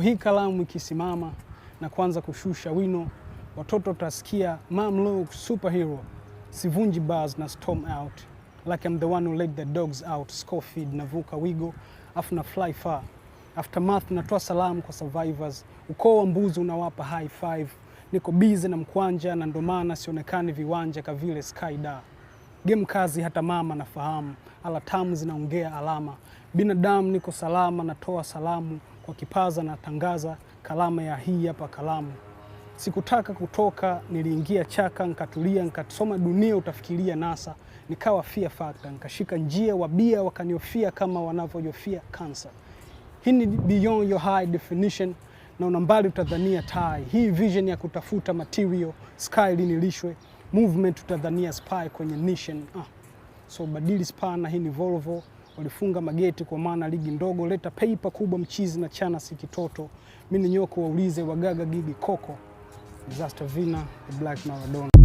Hii kalamu ikisimama na kuanza kushusha wino, watoto utasikia Mom look superhero, sivunji bars na storm out, like I'm the one who let the dogs out, Scofield navuka wigo, afu na fly far. Aftermath natoa salamu kwa survivors, ukoo wa mbuzi unawapa high five, niko busy na mkwanja na ndo maana sionekani viwanja kavile skydar. Game kazi hata mama nafahamu, ala tamu zinaongea alama, binadamu niko salama natoa salamu, kwa kipaza na tangaza kalama ya hii hapa kalamu. Sikutaka kutoka, niliingia chaka, nkatulia, nkasoma dunia utafikiria NASA, nikawa fear factor, nkashika njia wabia wakaniofia kama wanavyojofia cancer. Hii ni beyond your high definition, na unambali utadhania tai. Hii vision ya kutafuta material, sky linilishwe, movement utadhania spy kwenye nation. So badili spana, hii ni Volvo, walifunga mageti kwa maana ligi ndogo, leta paper kubwa mchizi na chana sikitoto. Mimi nyoko waulize wagaga gigi koko. Disaster Vina, the Black Maradona.